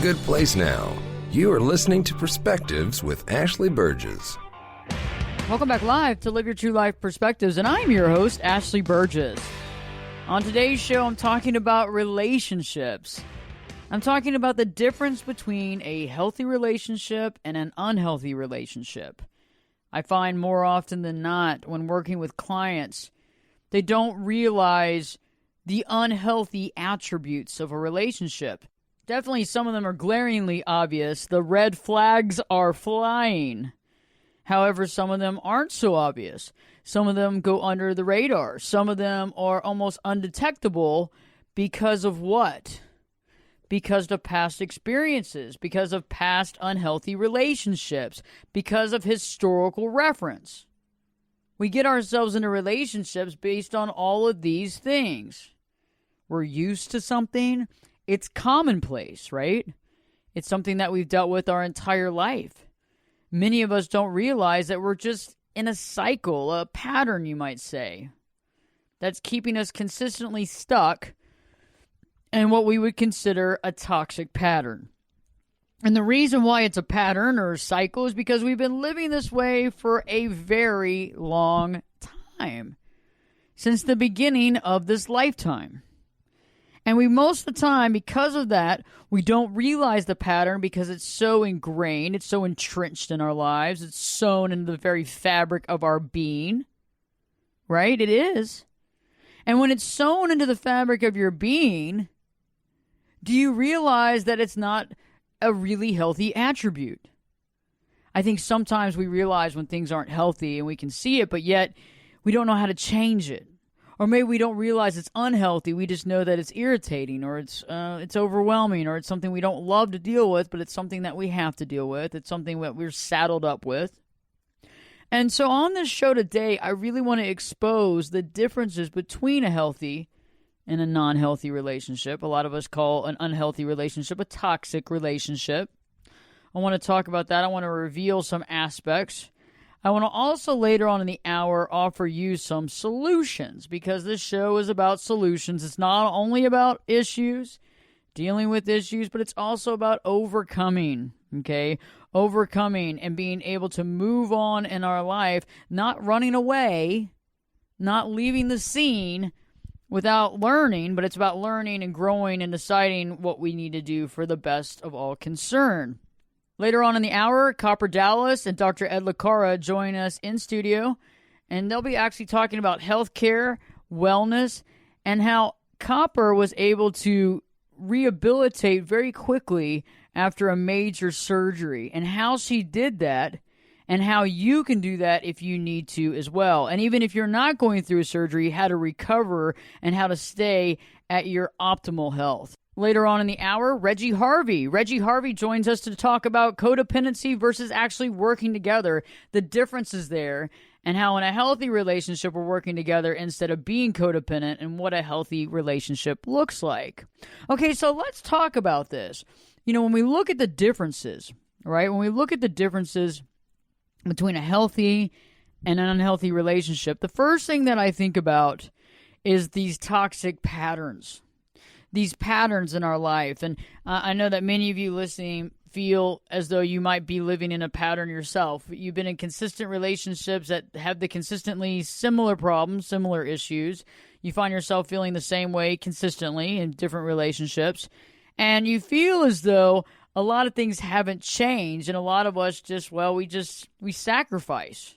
good place now. You are listening to Perspectives with Ashley Burgess. Welcome back live to Live Your True Life Perspectives, and I'm your host, Ashley Burgess. On today's show, I'm talking about relationships. I'm talking about the difference between a healthy relationship and an unhealthy relationship. I find more often than not when working with clients, they don't realize the unhealthy attributes of a relationship. Definitely some of them are glaringly obvious. The red flags are flying. However, some of them aren't so obvious. Some of them go under the radar. Some of them are almost undetectable because of what? Because of past experiences, because of past unhealthy relationships, because of historical reference. We get ourselves into relationships based on all of these things. We're used to something. It's commonplace, right? It's something that we've dealt with our entire life. Many of us don't realize that we're just in a cycle, a pattern, you might say, that's keeping us consistently stuck in what we would consider a toxic pattern. And the reason why it's a pattern or a cycle is because we've been living this way for a very long time, since the beginning of this lifetime. And we most of the time, because of that, we don't realize the pattern because it's so ingrained, it's so entrenched in our lives, it's sewn into the very fabric of our being, right? It is. And when it's sewn into the fabric of your being, do you realize that it's not a really healthy attribute? I think sometimes we realize when things aren't healthy and we can see it, but yet we don't know how to change it. Or maybe we don't realize it's unhealthy. We just know that it's irritating, or it's overwhelming, or it's something we don't love to deal with, but it's something that we have to deal with. It's something that we're saddled up with. And so on this show today, I really want to expose the differences between a healthy and a non-healthy relationship. A lot of us call an unhealthy relationship a toxic relationship. I want to talk about that. I want to reveal some aspects. I want to also later on in the hour offer you some solutions, because this show is about solutions. It's not only about issues, dealing with issues, but it's also about overcoming, okay? Overcoming and being able to move on in our life, not running away, not leaving the scene without learning, but it's about learning and growing and deciding what we need to do for the best of all concerned. Later on in the hour, Copper Dallas and Dr. Ed Cara join us in studio, and they'll be actually talking about healthcare, wellness, and how Copper was able to rehabilitate very quickly after a major surgery, and how she did that, and how you can do that if you need to as well. And even if you're not going through a surgery, how to recover and how to stay at your optimal health. Later on in the hour, Reggie Harvey. Reggie Harvey joins us to talk about codependency versus actually working together, the differences there, and how in a healthy relationship we're working together instead of being codependent, and what a healthy relationship looks like. Okay, so let's talk about this. You know, when we look at the differences, right? When we look at the differences between a healthy and an unhealthy relationship, the first thing that I think about is these toxic patterns. These patterns in our life. And I know that many of you listening feel as though you might be living in a pattern yourself. You've been in consistent relationships that have the consistently similar problems, similar issues. You find yourself feeling the same way consistently in different relationships. And you feel as though a lot of things haven't changed. And a lot of us we sacrifice.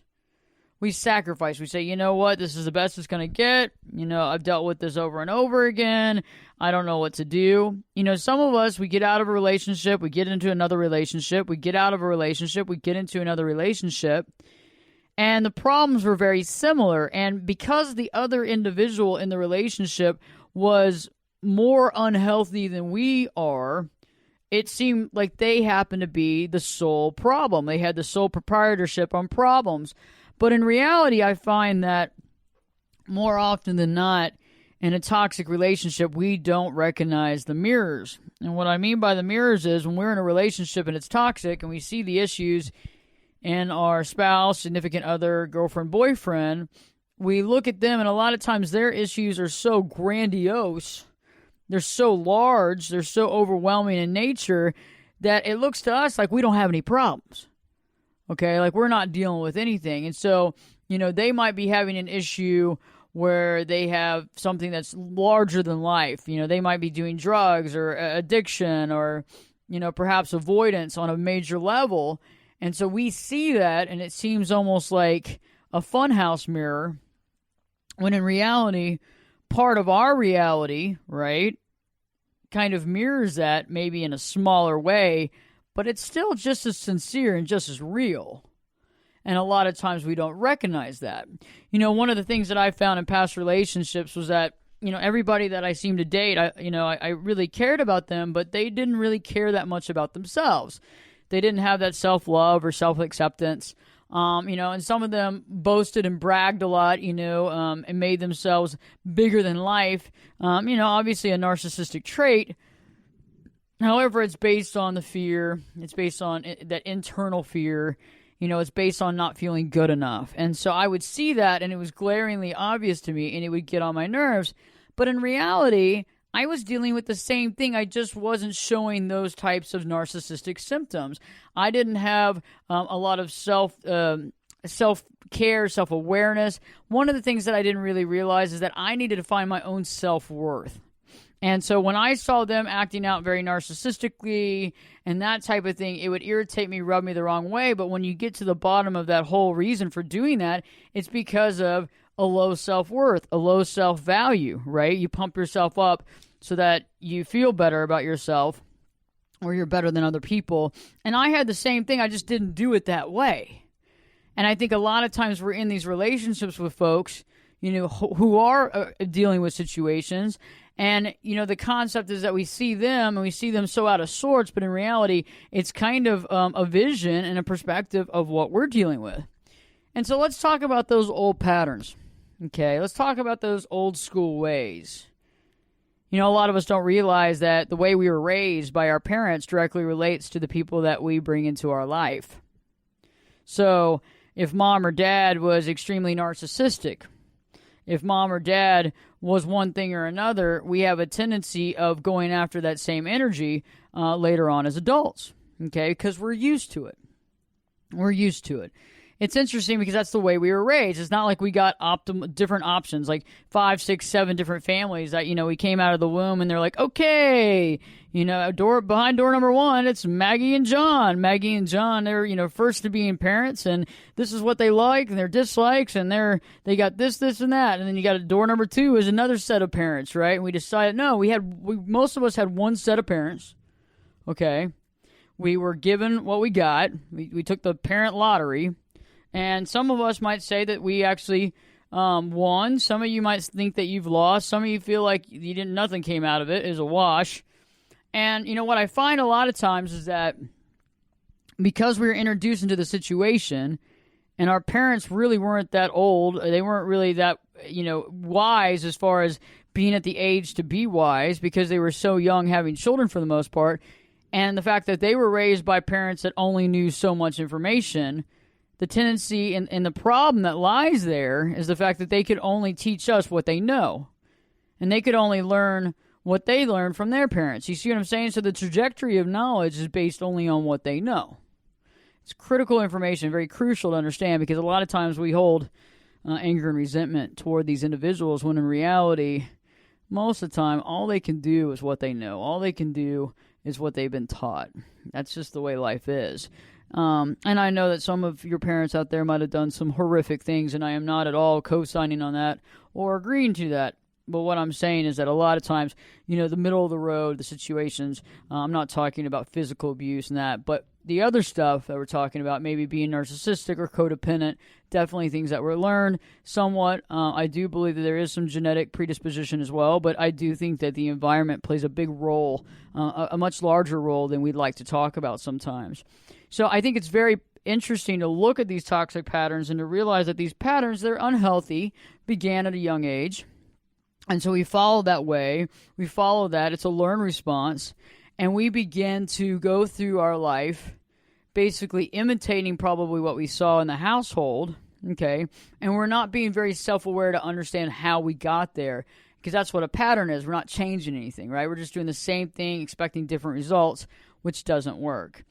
We sacrifice. We say, you know what, this is the best it's going to get. You know, I've dealt with this over and over again. I don't know what to do. You know, some of us, we get out of a relationship, we get into another relationship, we get out of a relationship, we get into another relationship, and the problems were very similar. And because the other individual in the relationship was more unhealthy than we are, it seemed like they happened to be the sole problem. They had the sole proprietorship on problems. But in reality, I find that more often than not, in a toxic relationship, we don't recognize the mirrors. And what I mean by the mirrors is when we're in a relationship and it's toxic and we see the issues in our spouse, significant other, girlfriend, boyfriend, we look at them, and a lot of times their issues are so grandiose, they're so large, they're so overwhelming in nature, that it looks to us like we don't have any problems. Okay, like we're not dealing with anything. And so, they might be having an issue where they have something that's larger than life. They might be doing drugs or addiction or, perhaps avoidance on a major level. And so we see that, and it seems almost like a funhouse mirror, when in reality, part of our reality, right, kind of mirrors that maybe in a smaller way, but it's still just as sincere and just as real. And a lot of times we don't recognize that. One of the things that I found in past relationships was that, everybody that I seemed to date, I really cared about them, but they didn't really care that much about themselves. They didn't have that self-love or self-acceptance. And some of them boasted and bragged a lot, and made themselves bigger than life. Obviously a narcissistic trait. However, it's based on the fear. It's based on that internal fear. It's based on not feeling good enough. And so I would see that, and it was glaringly obvious to me, and it would get on my nerves. But in reality, I was dealing with the same thing. I just wasn't showing those types of narcissistic symptoms. I didn't have a lot of self-care, self-awareness. One of the things that I didn't really realize is that I needed to find my own self-worth. And so when I saw them acting out very narcissistically and that type of thing, it would irritate me, rub me the wrong way. But when you get to the bottom of that whole reason for doing that, it's because of a low self-worth, a low self-value, right? You pump yourself up so that you feel better about yourself or you're better than other people. And I had the same thing. I just didn't do it that way. And I think a lot of times we're in these relationships with folks, who are dealing with situations. And, the concept is that we see them and we see them so out of sorts, but in reality, it's kind of a vision and a perspective of what we're dealing with. And so let's talk about those old patterns. Okay, let's talk about those old school ways. A lot of us don't realize that the way we were raised by our parents directly relates to the people that we bring into our life. So if mom or dad was extremely narcissistic, if mom or dad was one thing or another, we have a tendency of going after that same energy later on as adults, okay, because we're used to it. We're used to it. It's interesting because that's the way we were raised. It's not like we got different options, like 5, 6, 7 different families that, we came out of the womb and they're like, okay, behind door number 1, it's Maggie and John. Maggie and John, they're, first to being parents, and this is what they like and their dislikes, and they got this, and that. And then you got door number 2 is another set of parents, right? And we decided, no, most of us had one set of parents, okay? We were given what we got. We took the parent lottery. And some of us might say that we actually won. Some of you might think that you've lost. Some of you feel like nothing came out of it. It was a wash. And what I find a lot of times is that because we were introduced into the situation, and our parents really weren't that old, they weren't really that wise as far as being at the age to be wise, because they were so young, having children for the most part, and the fact that they were raised by parents that only knew so much information. The tendency and the problem that lies there is the fact that they could only teach us what they know. And they could only learn what they learned from their parents. You see what I'm saying? So the trajectory of knowledge is based only on what they know. It's critical information, very crucial to understand, because a lot of times we hold anger and resentment toward these individuals when in reality, most of the time, all they can do is what they know. All they can do is what they've been taught. That's just the way life is. And I know that some of your parents out there might have done some horrific things, and I am not at all co-signing on that or agreeing to that. But what I'm saying is that a lot of times, the middle of the road, the situations, I'm not talking about physical abuse and that, but the other stuff that we're talking about, maybe being narcissistic or codependent, definitely things that were learned somewhat. I do believe that there is some genetic predisposition as well, but I do think that the environment plays a big role, a much larger role than we'd like to talk about sometimes. So I think it's very interesting to look at these toxic patterns and to realize that these patterns, they're unhealthy, began at a young age. And so we follow that way. We follow that. It's a learned response. And we begin to go through our life basically imitating probably what we saw in the household, okay? And we're not being very self-aware to understand how we got there, because that's what a pattern is. We're not changing anything, right? We're just doing the same thing, expecting different results. which doesn't work.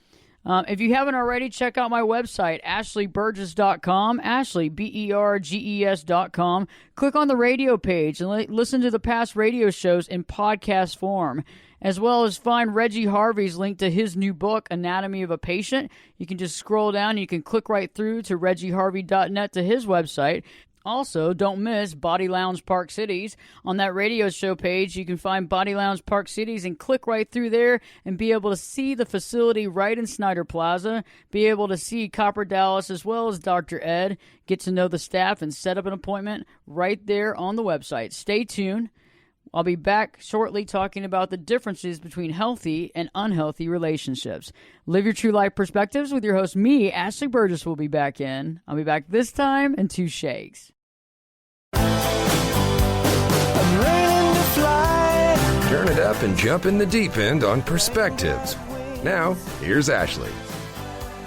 If you haven't already, check out my website, ashleyburgess.com, Ashley, BERGES.com. Click on the radio page and listen to the past radio shows in podcast form, as well as find Reggie Harvey's link to his new book, Anatomy of a Patient. You can just scroll down and you can click right through to reggieharvey.net to his website. Also, don't miss Body Lounge Park Cities. On that radio show page, you can find Body Lounge Park Cities and click right through there and be able to see the facility right in Snyder Plaza, be able to see Copper Dallas as well as Dr. Ed, get to know the staff and set up an appointment right there on the website. Stay tuned. I'll be back shortly talking about the differences between healthy and unhealthy relationships. Live your true life perspectives with your host, me, Ashley Burgess, will be back in. I'll be back this time in 2 shakes. Turn it up and jump in the deep end on Perspectives. Now, here's Ashley.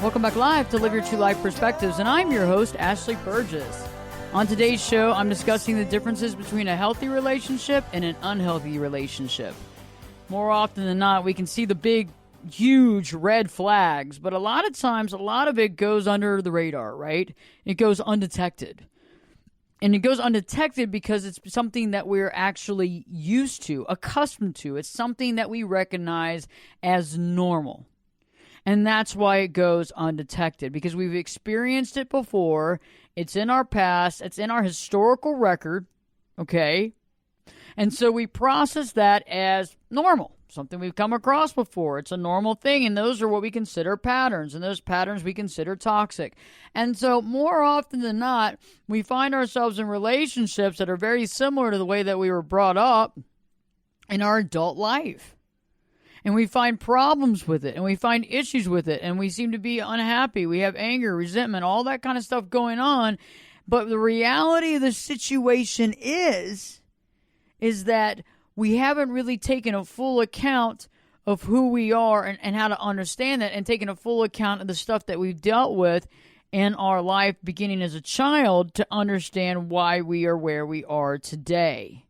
Welcome back live to Live Your True Life Perspectives, and I'm your host, Ashley Burgess. On today's show, I'm discussing the differences between a healthy relationship and an unhealthy relationship. More often than not, we can see the big, huge red flags, but a lot of times, a lot of it goes under the radar, right? It goes undetected. And it goes undetected because it's something that we're actually used to, accustomed to. It's something that we recognize as normal. And that's why it goes undetected, because we've experienced it before. It's in our past. It's in our historical record, okay? And so we process that as normal, something we've come across before. It's a normal thing, and those are what we consider patterns, and those patterns we consider toxic. And so more often than not, we find ourselves in relationships that are very similar to the way that we were brought up in our adult life. And we find problems with it, and we find issues with it, and we seem to be unhappy. We have anger, resentment, all that kind of stuff going on. But the reality of the situation is that we haven't really taken a full account of who we are and how to understand that, and taken a full account of the stuff that we've dealt with in our life beginning as a child to understand why we are where we are today.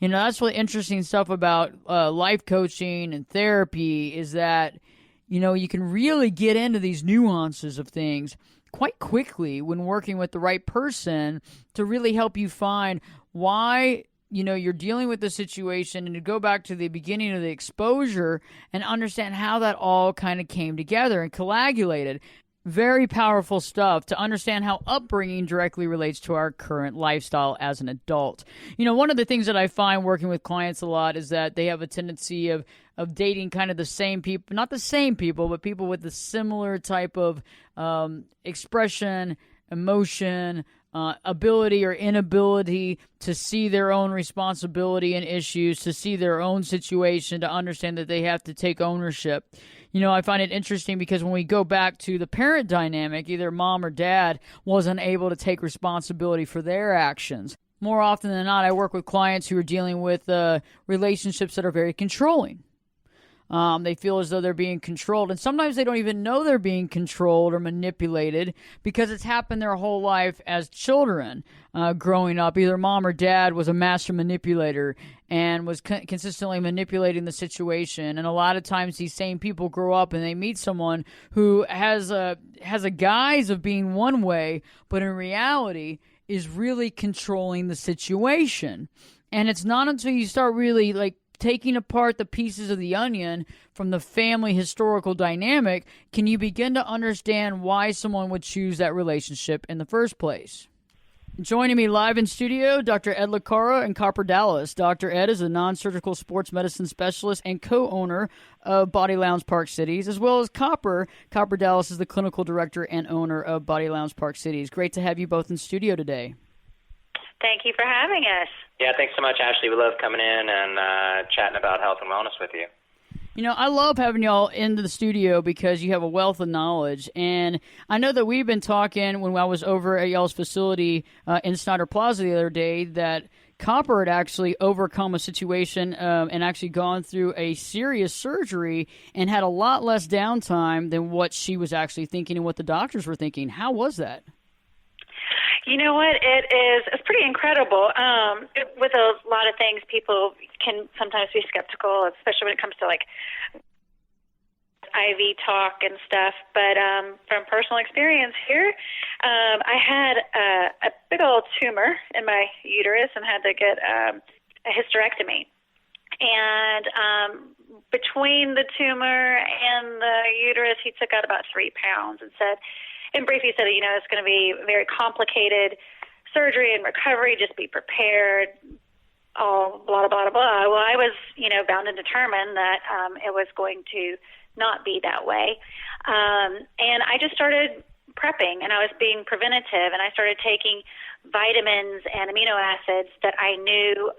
You know, that's really interesting stuff about life coaching and therapy, is that, you know, you can really get into these nuances of things quite quickly when working with the right person to really help you find why, you know, you're dealing with the situation, and to go back to the beginning of the exposure and understand how that all kind of came together and coagulated. Very powerful stuff to understand how upbringing directly relates to our current lifestyle as an adult. You know, one of the things that I find working with clients a lot is that they have a tendency of dating kind of the same people, not the same people, but people with a similar type of expression, emotion, ability or inability to see their own responsibility and issues, to see their own situation, to understand that they have to take ownership. You know, I find it interesting because when we go back to the parent dynamic, either mom or dad wasn't able to take responsibility for their actions. More often than not, I work with clients who are dealing with relationships that are very controlling. They feel as though they're being controlled, and sometimes they don't even know they're being controlled or manipulated because it's happened their whole life as children. Growing up, either mom or dad was a master manipulator and was consistently manipulating the situation. And a lot of times these same people grow up and they meet someone who has a guise of being one way, but in reality is really controlling the situation. And it's not until you start really taking apart the pieces of the onion from the family historical dynamic can you begin to understand why someone would choose that relationship in the first place. Joining me live in studio, Dr. Ed Cara in Copper Dallas. Dr. Ed is a non-surgical sports medicine specialist and co-owner of Body Lounge Park Cities, as well as Copper. Copper Dallas is the clinical director and owner of Body Lounge Park Cities. Great to have you both in studio today. Thank you for having us. Yeah, thanks so much, Ashley. We love coming in and chatting about health and wellness with you. You know, I love having y'all into the studio because you have a wealth of knowledge. And I know that we've been talking when I was over at y'all's facility in Snyder Plaza the other day that Copper had actually overcome a situation and actually gone through a serious surgery and had a lot less downtime than what she was actually thinking and what the doctors were thinking. How was that? You know what? It's pretty incredible. With a lot of things, people can sometimes be skeptical, especially when it comes to IV talk and stuff, but from personal experience here, I had a big old tumor in my uterus and had to get a hysterectomy. And between the tumor and the uterus, he took out about 3 pounds and said, in brief, he said, it's going to be very complicated surgery and recovery. Just be prepared. Oh, blah, blah, blah, blah. Well, I was, bound and determined that it was going to not be that way. And I just started prepping, and I was being preventative, and I started taking vitamins and amino acids that I knew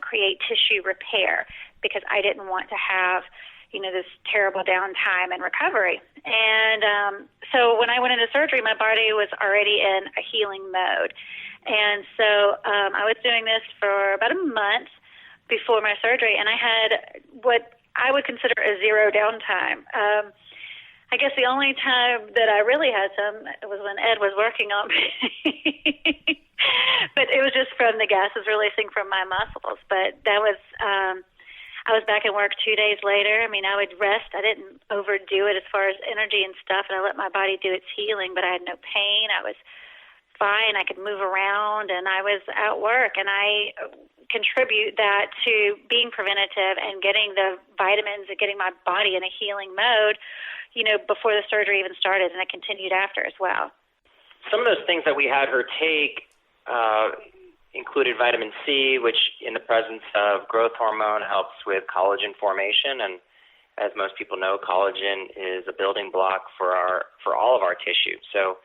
create tissue repair, because I didn't want to have, this terrible downtime and recovery. And so when I went into surgery, my body was already in a healing mode. And so I was doing this for about a month before my surgery, and I had what I would consider a zero downtime. I guess the only time that I really had some was when Ed was working on me. But it was just from the gases releasing from my muscles. But that was, I was back in work 2 days later. I mean, I would rest. I didn't overdo it as far as energy and stuff, and I let my body do its healing, but I had no pain. I was fine. I could move around, and I was at work, and I contribute that to being preventative and getting the vitamins and getting my body in a healing mode, before the surgery even started, and it continued after as well. Some of those things that we had her take included vitamin C, which in the presence of growth hormone helps with collagen formation. And as most people know, collagen is a building block for all of our tissue. So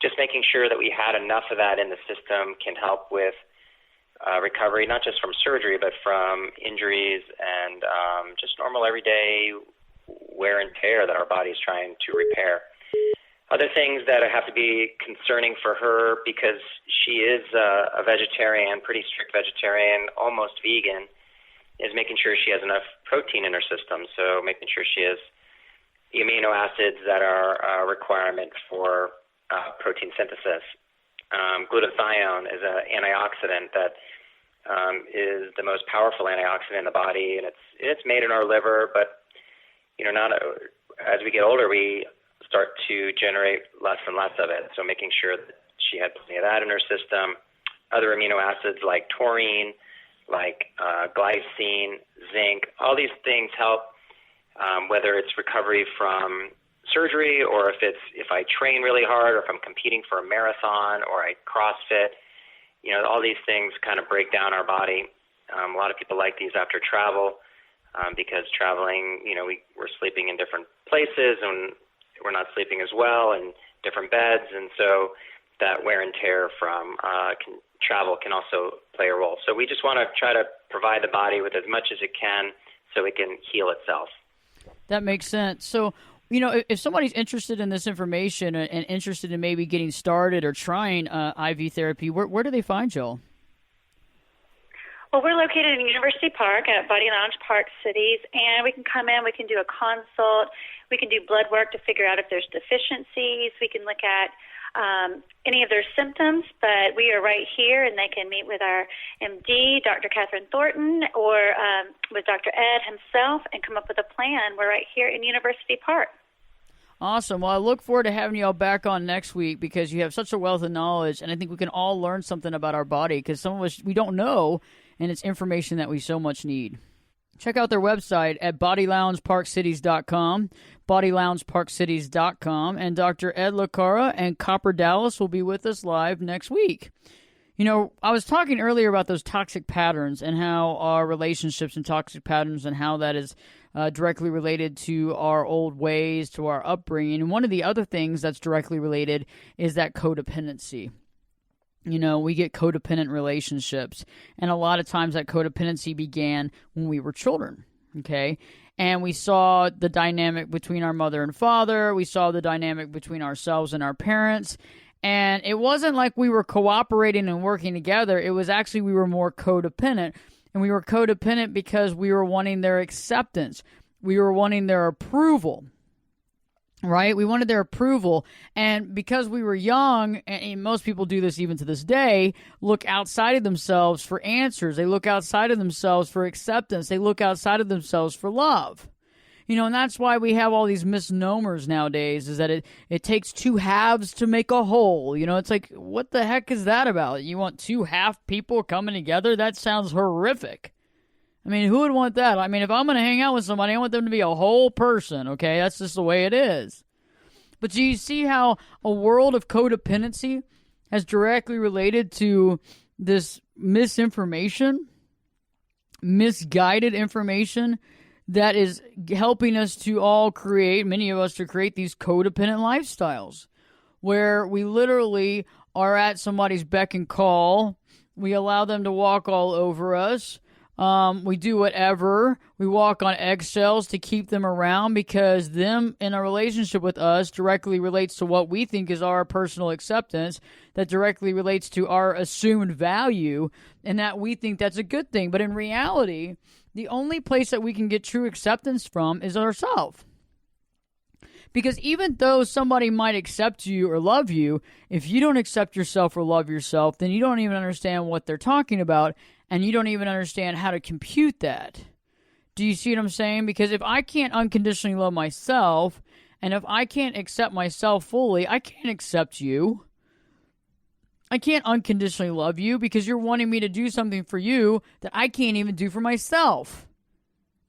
just making sure that we had enough of that in the system can help with recovery, not just from surgery, but from injuries and just normal everyday wear and tear that our body is trying to repair. Other things that have to be concerning for her, because she is a vegetarian, pretty strict vegetarian, almost vegan, is making sure she has enough protein in her system. So making sure she has the amino acids that are a requirement for protein synthesis. Glutathione is an antioxidant that is the most powerful antioxidant in the body, and it's made in our liver, but as we get older, we start to generate less and less of it. So making sure that she had plenty of that in her system. Other amino acids like taurine, like glycine, zinc, all these things help, whether it's recovery from surgery or if I train really hard or if I'm competing for a marathon or I CrossFit. All these things kind of break down our body. A lot of people like these after travel because traveling, we're sleeping in different places and we're not sleeping as well in different beds. And so that wear and tear from travel can also play a role. So we just want to try to provide the body with as much as it can so it can heal itself. That makes sense. So, if somebody's interested in this information and interested in maybe getting started or trying IV therapy, where do they find y'all? Well, we're located in University Park at Body Lounge Park Cities, and we can come in, we can do a consult, we can do blood work to figure out if there's deficiencies, we can look at any of their symptoms, but we are right here, and they can meet with our MD, Dr. Catherine Thornton, or with Dr. Ed himself and come up with a plan. We're right here in University Park. Awesome. Well, I look forward to having y'all back on next week because you have such a wealth of knowledge, and I think we can all learn something about our body because some of us, we don't know, and it's information that we so much need. Check out their website at bodyloungeparkcities.com, bodyloungeparkcities.com, and Dr. Ed LaCara and Copper Dallas will be with us live next week. I was talking earlier about those toxic patterns and how our relationships and toxic patterns and how that is directly related to our old ways, to our upbringing. And one of the other things that's directly related is that codependency. We get codependent relationships, and a lot of times that codependency began when we were children, okay? And we saw the dynamic between our mother and father. We saw the dynamic between ourselves and our parents. And it wasn't like we were cooperating and working together. It was actually we were more codependent. And we were codependent because we were wanting their acceptance. We were wanting their approval. Right? We wanted their approval. And because we were young, and most people do this even to this day, look outside of themselves for answers. They look outside of themselves for acceptance. They look outside of themselves for love. And that's why we have all these misnomers nowadays, is that it takes two halves to make a whole. It's like, what the heck is that about? You want two half people coming together? That sounds horrific. I mean, who would want that? I mean, if I'm going to hang out with somebody, I want them to be a whole person, okay? That's just the way it is. But do you see how a world of codependency has directly related to this misinformation, misguided information that is helping us to all create, many of us to create these codependent lifestyles where we literally are at somebody's beck and call. We allow them to walk all over us. We do whatever. We walk on eggshells to keep them around because them in a relationship with us directly relates to what we think is our personal acceptance, that directly relates to our assumed value, and that we think that's a good thing. But in reality, the only place that we can get true acceptance from is ourselves. Because even though somebody might accept you or love you, if you don't accept yourself or love yourself, then you don't even understand what they're talking about, and you don't even understand how to compute that. Do you see what I'm saying? Because if I can't unconditionally love myself, and if I can't accept myself fully, I can't accept you. I can't unconditionally love you because you're wanting me to do something for you that I can't even do for myself.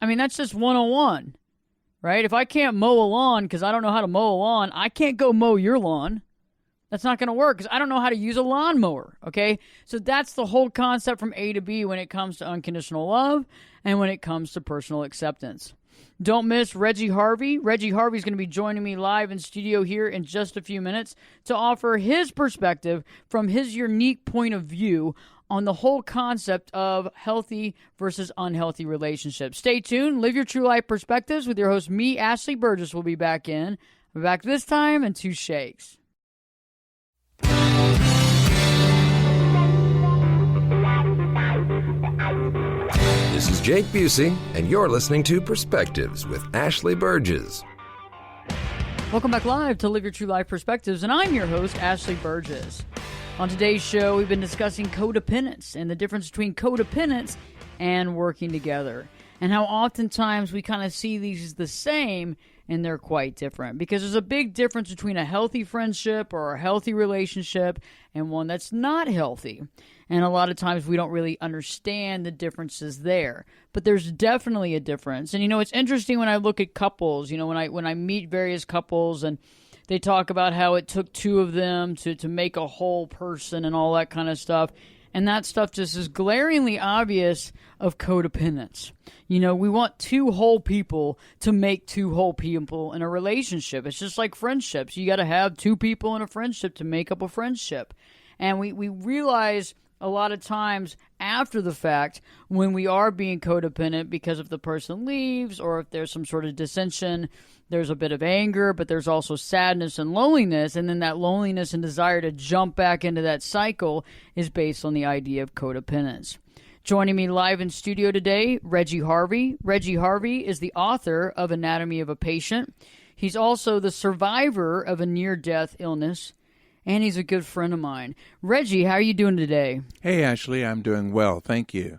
I mean, that's just 101. Right? If I can't mow a lawn because I don't know how to mow a lawn, I can't go mow your lawn. That's not going to work because I don't know how to use a lawnmower, okay? So that's the whole concept from A to B when it comes to unconditional love and when it comes to personal acceptance. Don't miss Reggie Harvey. Reggie Harvey is going to be joining me live in studio here in just a few minutes to offer his perspective from his unique point of view on the whole concept of healthy versus unhealthy relationships. Stay tuned. Live your true life perspectives with your host, me, Ashley Burgess, will be back in. We're back this time in 2 shakes. This is Jake Busey, and you're listening to Perspectives with Ashley Burgess. Welcome back live to Live Your True Life Perspectives, and I'm your host, Ashley Burgess. On today's show, we've been discussing codependence and the difference between codependence and working together, and how oftentimes we kind of see these as the same, and they're quite different. Because there's a big difference between a healthy friendship or a healthy relationship and one that's not healthy. And a lot of times we don't really understand the differences there. But there's definitely a difference. And it's interesting when I look at couples, when I meet various couples and they talk about how it took two of them to make a whole person and all that kind of stuff. And that stuff just is glaringly obvious of codependence. We want two whole people to make two whole people in a relationship. It's just like friendships. You got to have two people in a friendship to make up a friendship. And we realize a lot of times after the fact when we are being codependent because if the person leaves or if there's some sort of dissension, there's a bit of anger, but there's also sadness and loneliness. And then that loneliness and desire to jump back into that cycle is based on the idea of codependence. Joining me live in studio today, Reggie Harvey. Reggie Harvey is the author of Anatomy of a Patient. He's also the survivor of a near-death illness, and he's a good friend of mine. Reggie, how are you doing today? Hey, Ashley, I'm doing well. Thank you.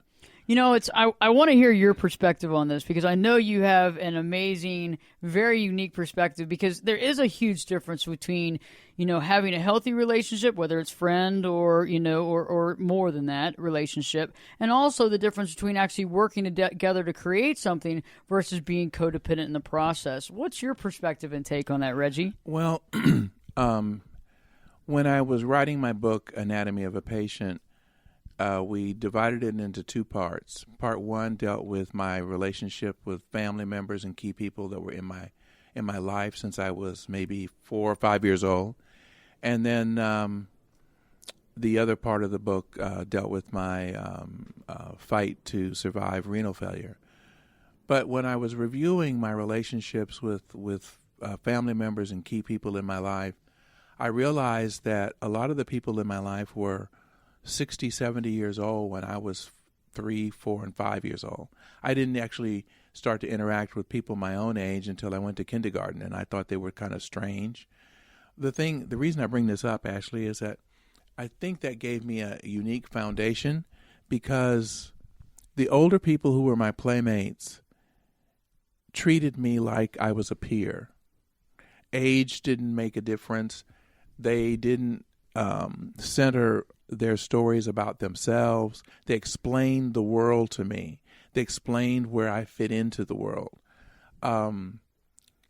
I want to hear your perspective on this because I know you have an amazing, very unique perspective because there is a huge difference between, having a healthy relationship, whether it's friend or, or more than that relationship, and also the difference between actually working together to create something versus being codependent in the process. What's your perspective and take on that, Reggie? Well, when I was writing my book, Anatomy of a Patient, we divided it into 2 parts. Part 1 dealt with my relationship with family members and key people that were in my life since I was maybe 4 or 5 years old. And then the other part of the book dealt with my fight to survive renal failure. But when I was reviewing my relationships with family members and key people in my life, I realized that a lot of the people in my life were 60, 70 years old when I was 3, 4, and 5 years old. I didn't actually start to interact with people my own age until I went to kindergarten, and I thought they were kind of strange. The reason I bring this up, Ashley, is that I think that gave me a unique foundation because the older people who were my playmates treated me like I was a peer. Age didn't make a difference. They didn't center their stories about themselves. They explained the world to me. They explained where I fit into the world.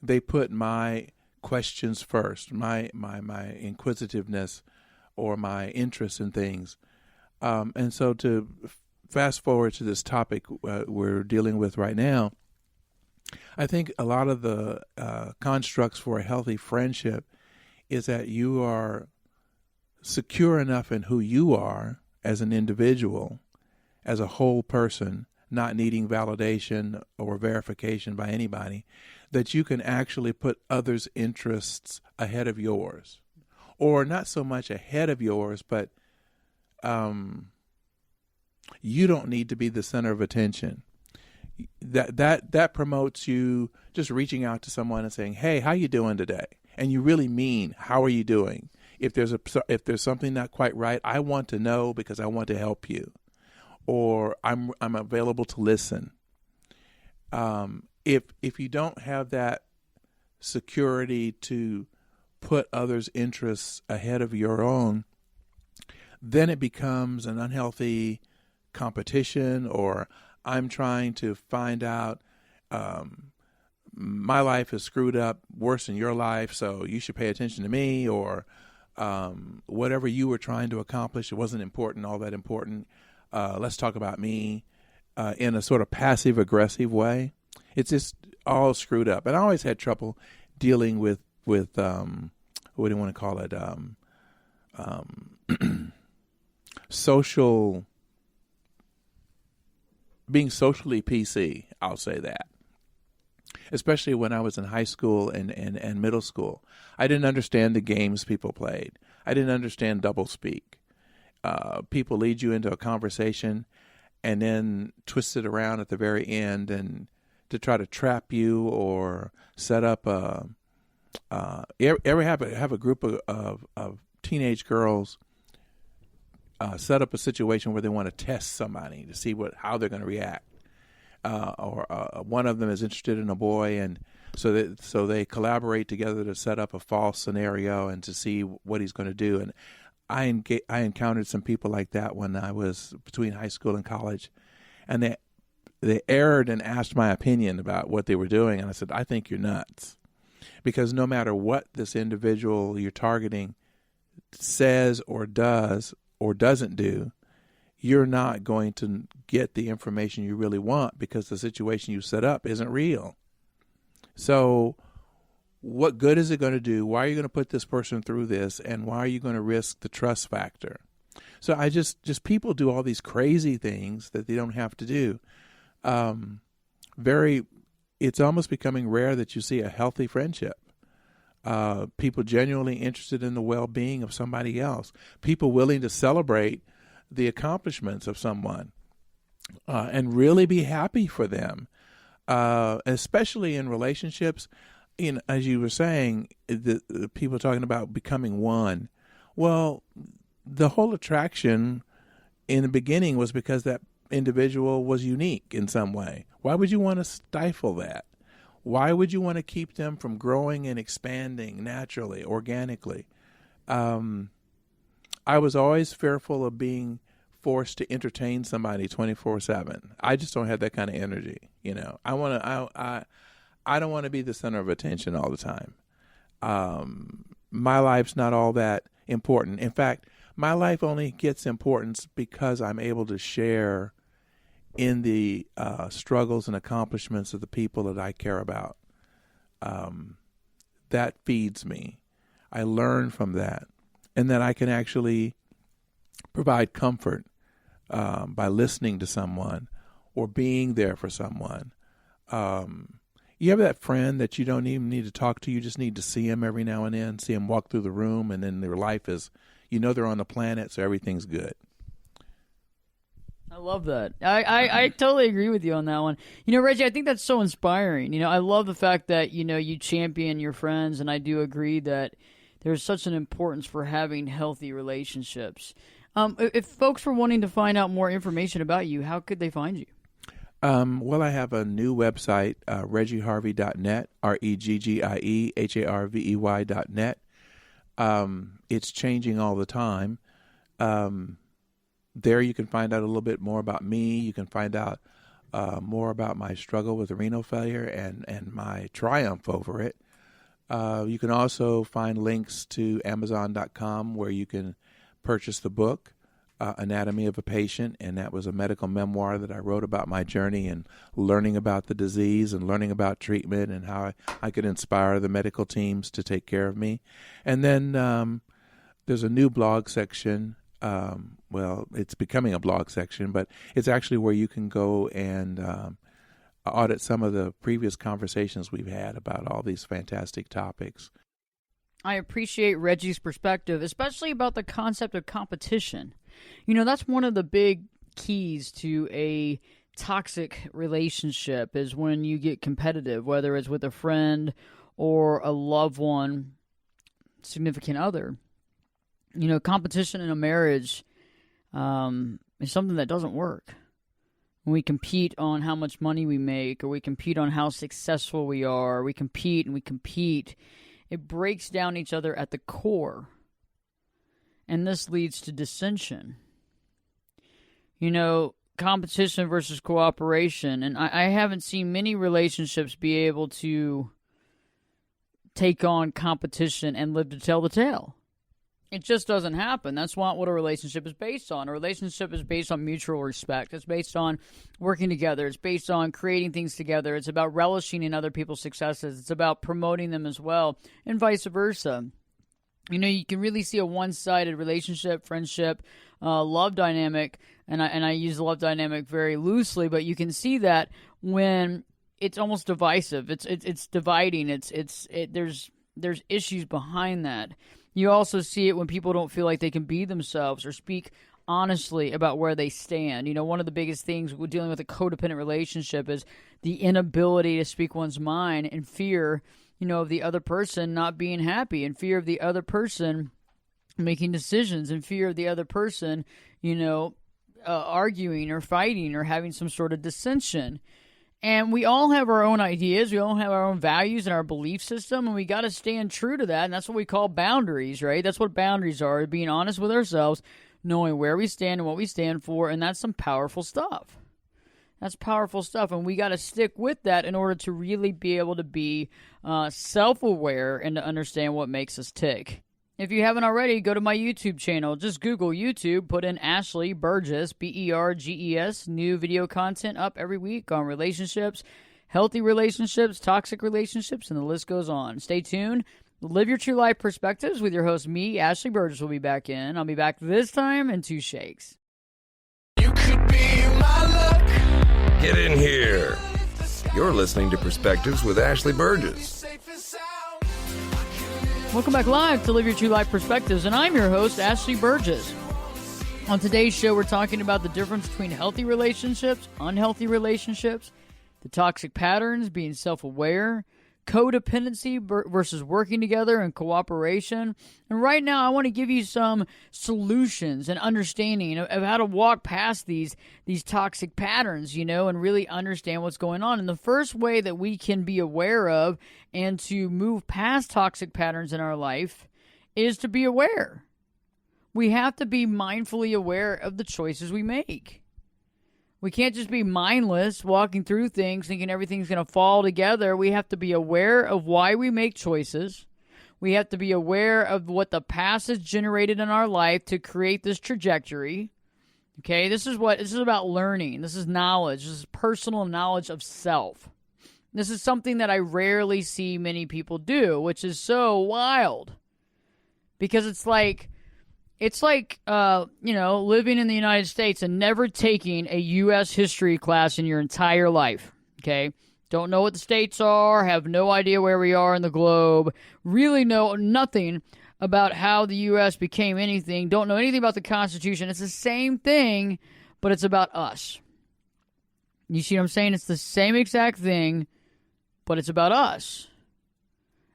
They put my questions first, my inquisitiveness or my interest in things. And so to fast forward to this topic we're dealing with right now, I think a lot of the constructs for a healthy friendship is that you are secure enough in who you are as an individual, as a whole person, not needing validation or verification by anybody, that you can actually put others' interests ahead of yours. Or not so much ahead of yours, but you don't need to be the center of attention. That promotes you just reaching out to someone and saying, "Hey, how you doing today?" And you really mean, "How are you doing?" If there's something not quite right, I want to know because I want to help you, or I'm available to listen. If you don't have that security to put others' interests ahead of your own, then it becomes an unhealthy competition, or I'm trying to find out my life is screwed up worse than your life, so you should pay attention to me, or whatever you were trying to accomplish, it wasn't important, all that important. Let's talk about me in a sort of passive-aggressive way. It's just all screwed up. And I always had trouble dealing with what do you want to call it, being socially PC, I'll say that. Especially when I was in high school and middle school. I didn't understand the games people played. I didn't understand doublespeak. People lead you into a conversation and then twist it around at the very end and to try to trap you or set up ever have a group of teenage girls set up a situation where they want to test somebody to see how they're going to react. Or one of them is interested in a boy, and so they collaborate together to set up a false scenario and to see what he's going to do. And I encountered some people like that when I was between high school and college, and they erred and asked my opinion about what they were doing, and I said, I think you're nuts, because no matter what this individual you're targeting says or does or doesn't do, you're not going to get the information you really want because the situation you set up isn't real. So what good is it going to do? Why are you going to put this person through this? And why are you going to risk the trust factor? So I just people do all these crazy things that they don't have to do. It's almost becoming rare that you see a healthy friendship. People genuinely interested in the well-being of somebody else. People willing to celebrate the accomplishments of someone and really be happy for them, especially in relationships. As you were saying, the people talking about becoming one. Well, the whole attraction in the beginning was because that individual was unique in some way. Why would you want to stifle that? Why would you want to keep them from growing and expanding naturally, organically? I was always fearful of being forced to entertain somebody 24/7. I just don't have that kind of energy. I don't want to be the center of attention all the time. My life's not all that important. In fact, my life only gets importance because I'm able to share in the struggles and accomplishments of the people that I care about. That feeds me. I learn from that. And that I can actually provide comfort by listening to someone or being there for someone. You have that friend that you don't even need to talk to. You just need to see him every now and then, see him walk through the room, and then their life is, they're on the planet, so everything's good. I love that. I totally agree with you on that one. Reggie, I think that's so inspiring. I love the fact that, you champion your friends, and I do agree that there's such an importance for having healthy relationships. If folks were wanting to find out more information about you, how could they find you? Well, I have a new website, reggieharvey.net, ReggieHarvey.net. It's changing all the time. There you can find out a little bit more about me. You can find out more about my struggle with renal failure and my triumph over it. You can also find links to Amazon.com where you can purchase the book, Anatomy of a Patient, and that was a medical memoir that I wrote about my journey and learning about the disease and learning about treatment and how I could inspire the medical teams to take care of me. And then there's a new blog section. Well, it's becoming a blog section, but it's actually where you can go and audit some of the previous conversations we've had about all these fantastic topics. I appreciate Reggie's perspective, especially about the concept of competition. You know, that's one of the big keys to a toxic relationship is when you get competitive, whether it's with a friend or a loved one, significant other. You know, competition in a marriage is something that doesn't work. When we compete on how much money we make, or we compete on how successful we are, we compete, it breaks down each other at the core. And this leads to dissension. You know, competition versus cooperation. And I haven't seen many relationships be able to take on competition and live to tell the tale. It just doesn't happen. That's not what a relationship is based on. A relationship is based on mutual respect. It's based on working together. It's based on creating things together. It's about relishing in other people's successes. It's about promoting them as well, and vice versa. You know, you can really see a one-sided relationship, friendship, love dynamic, and I use the love dynamic very loosely, but you can see that when it's almost divisive. It's dividing. There's issues behind that. You also see it when people don't feel like they can be themselves or speak honestly about where they stand. You know, one of the biggest things with dealing with a codependent relationship is the inability to speak one's mind and fear, you know, of the other person not being happy, and fear of the other person making decisions, and fear of the other person, you know, arguing or fighting or having some sort of dissension. And we all have our own ideas. We all have our own values and our belief system, and we got to stand true to that. And that's what we call boundaries, right? That's what boundaries are, being honest with ourselves, knowing where we stand and what we stand for, and that's some powerful stuff. That's powerful stuff, and we got to stick with that in order to really be able to be self-aware and to understand what makes us tick. If you haven't already, go to my YouTube channel. Just Google YouTube, put in Ashley Burgess, Berges, new video content up every week on relationships, healthy relationships, toxic relationships, and the list goes on. Stay tuned. Live Your True Life Perspectives with your host, me, Ashley Burgess, will be back in. I'll be back this time in 2 shakes. You could be my luck. Get in here. You're listening to Perspectives with Ashley Burgess. Welcome back live to Live Your True Life Perspectives, and I'm your host, Ashley Burgess. On today's show, we're talking about the difference between healthy relationships, unhealthy relationships, the toxic patterns, being self-aware, codependency versus working together and cooperation. And right now, I want to give you some solutions and understanding of how to walk past these toxic patterns, you know, and really understand what's going on. And the first way that we can be aware of and to move past toxic patterns in our life is to be aware. We have to be mindfully aware of the choices we make. We can't just be mindless, walking through things, thinking everything's going to fall together. We have to be aware of why we make choices. We have to be aware of what the past has generated in our life to create this trajectory. Okay, this is about learning. This is knowledge. This is personal knowledge of self. This is something that I rarely see many people do, which is so wild. Because it's like, living in the United States and never taking a U.S. history class in your entire life, okay? Don't know what the states are, have no idea where we are in the globe, really know nothing about how the U.S. became anything, don't know anything about the Constitution. It's the same thing, but it's about us. You see what I'm saying? It's the same exact thing, but it's about us.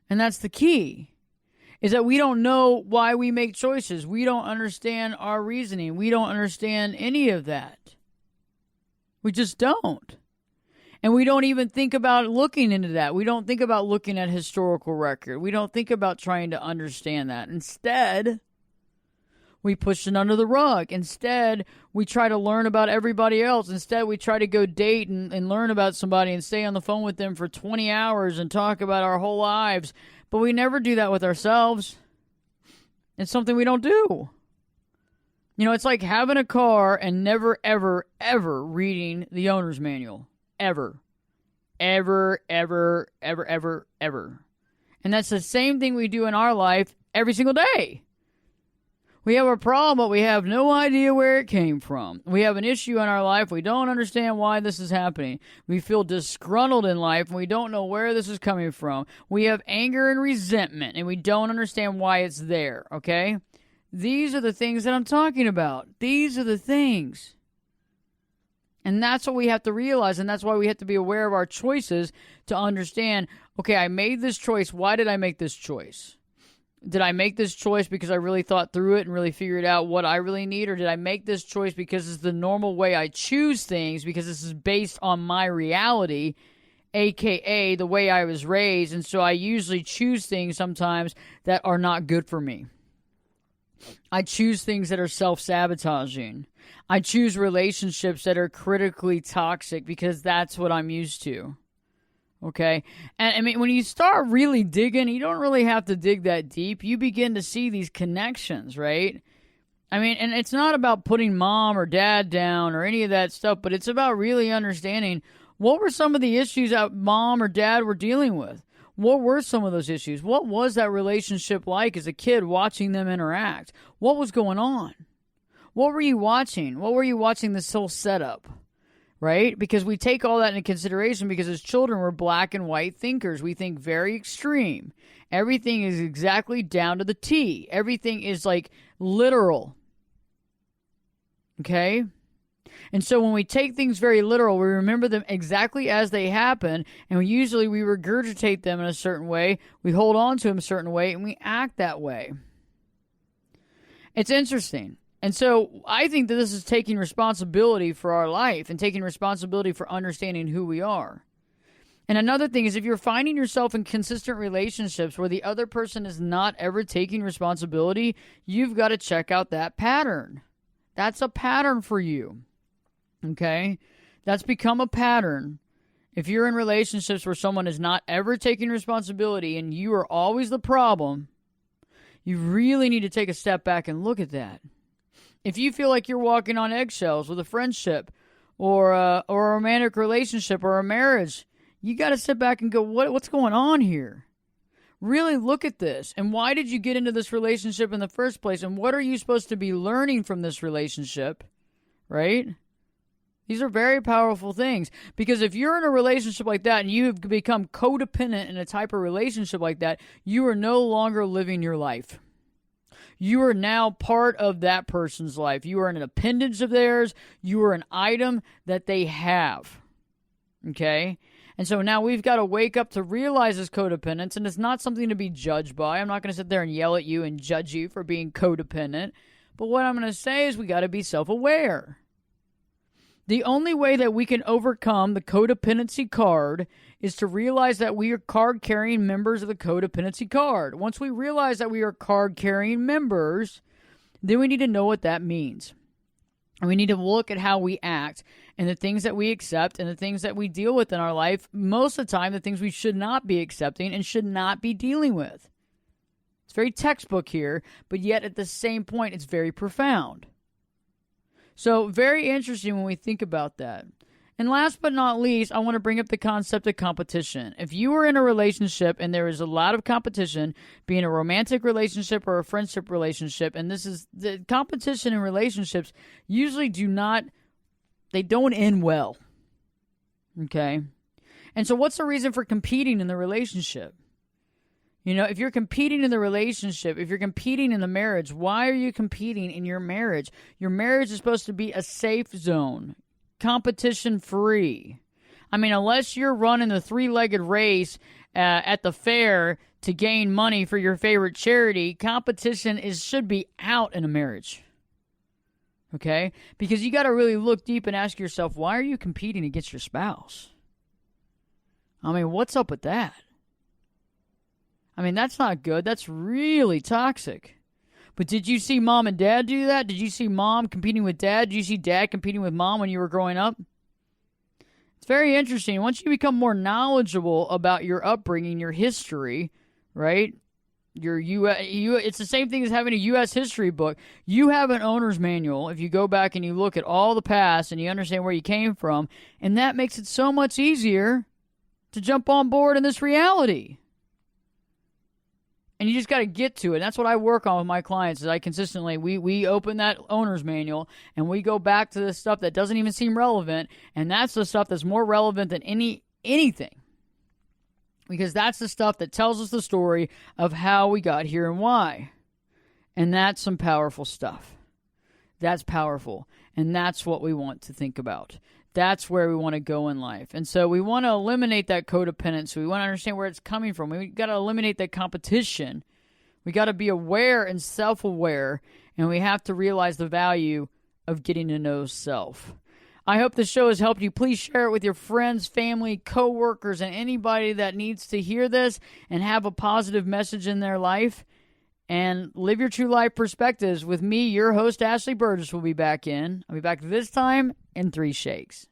And that's the key. Is that we don't know why we make choices. We don't understand our reasoning. We don't understand any of that. We just don't. And we don't even think about looking into that. We don't think about looking at historical record. We don't think about trying to understand that. Instead, we push it under the rug. Instead, we try to learn about everybody else. Instead, we try to go date and learn about somebody and stay on the phone with them for 20 hours and talk about our whole lives. But we never do that with ourselves. It's something we don't do. You know, it's like having a car and never, ever, ever reading the owner's manual. Ever. Ever, ever, ever, ever, ever. And that's the same thing we do in our life every single day. We have a problem, but we have no idea where it came from. We have an issue in our life. We don't understand why this is happening. We feel disgruntled in life, and we don't know where this is coming from. We have anger and resentment, and we don't understand why it's there, okay? These are the things that I'm talking about. These are the things. And that's what we have to realize, and that's why we have to be aware of our choices to understand, okay, I made this choice. Why did I make this choice? Did I make this choice because I really thought through it and really figured out what I really need? Or did I make this choice because it's the normal way I choose things, because this is based on my reality, a.k.a. the way I was raised, and so I usually choose things sometimes that are not good for me. I choose things that are self-sabotaging. I choose relationships that are critically toxic because that's what I'm used to. Okay? And I mean, when you start really digging, you don't really have to dig that deep. You begin to see these connections, right? I mean, and it's not about putting mom or dad down or any of that stuff, but it's about really understanding what were some of the issues that mom or dad were dealing with. What were some of those issues? What was that relationship like as a kid watching them interact? What was going on? What were you watching? What were you watching this whole setup? Right? Because we take all that into consideration because as children, we're black and white thinkers. We think very extreme. Everything is exactly down to the T. Everything is like literal. Okay? And so when we take things very literal, we remember them exactly as they happen, and we regurgitate them in a certain way, we hold on to them a certain way, and we act that way. It's interesting. And so I think that this is taking responsibility for our life and taking responsibility for understanding who we are. And another thing is if you're finding yourself in consistent relationships where the other person is not ever taking responsibility, you've got to check out that pattern. That's a pattern for you. Okay? That's become a pattern. If you're in relationships where someone is not ever taking responsibility and you are always the problem, you really need to take a step back and look at that. If you feel like you're walking on eggshells with a friendship or a romantic relationship or a marriage, you got to sit back and go, what's going on here? Really look at this. And why did you get into this relationship in the first place? And what are you supposed to be learning from this relationship? Right? These are very powerful things. Because if you're in a relationship like that and you have become codependent in a type of relationship like that, you are no longer living your life. You are now part of that person's life. You are an appendage of theirs. You are an item that they have. Okay? And so now we've got to wake up to realize this codependence, and it's not something to be judged by. I'm not going to sit there and yell at you and judge you for being codependent. But what I'm going to say is we got to be self-aware. The only way that we can overcome the codependency card is to realize that we are card-carrying members of the codependency card. Once we realize that we are card-carrying members, then we need to know what that means. And we need to look at how we act and the things that we accept and the things that we deal with in our life. Most of the time, the things we should not be accepting and should not be dealing with. It's very textbook here, but yet at the same point, it's very profound. So very interesting when we think about that. And last but not least, I want to bring up the concept of competition. If you are in a relationship and there is a lot of competition, be it a romantic relationship or a friendship relationship, and this is the competition in relationships usually they don't end well. Okay? And so what's the reason for competing in the relationship? You know, if you're competing in the relationship, if you're competing in the marriage, why are you competing in your marriage? Your marriage is supposed to be a safe zone, competition-free. I mean, unless you're running the three-legged race at the fair to gain money for your favorite charity, competition should be out in a marriage. Okay? Because you got to really look deep and ask yourself, why are you competing against your spouse? I mean, what's up with that? I mean, that's not good. That's really toxic. But did you see mom and dad do that? Did you see mom competing with dad? Did you see dad competing with mom when you were growing up? It's very interesting. Once you become more knowledgeable about your upbringing, your history, right? It's the same thing as having a U.S. history book. You have an owner's manual if you go back and you look at all the past and you understand where you came from, and that makes it so much easier to jump on board in this reality. And you just got to get to it. That's what I work on with my clients. Is I consistently we open that owner's manual and we go back to the stuff that doesn't even seem relevant, and that's the stuff that's more relevant than anything. Because that's the stuff that tells us the story of how we got here and why. And that's some powerful stuff. That's powerful. And that's what we want to think about. That's where we want to go in life. And so we want to eliminate that codependency. We want to understand where it's coming from. We got to eliminate that competition. We got to be aware and self-aware. And we have to realize the value of getting to know self. I hope the show has helped you. Please share it with your friends, family, coworkers, and anybody that needs to hear this and have a positive message in their life. And live your true life perspectives with me, your host, Ashley Burgess, will be back in. I'll be back this time in 3 shakes.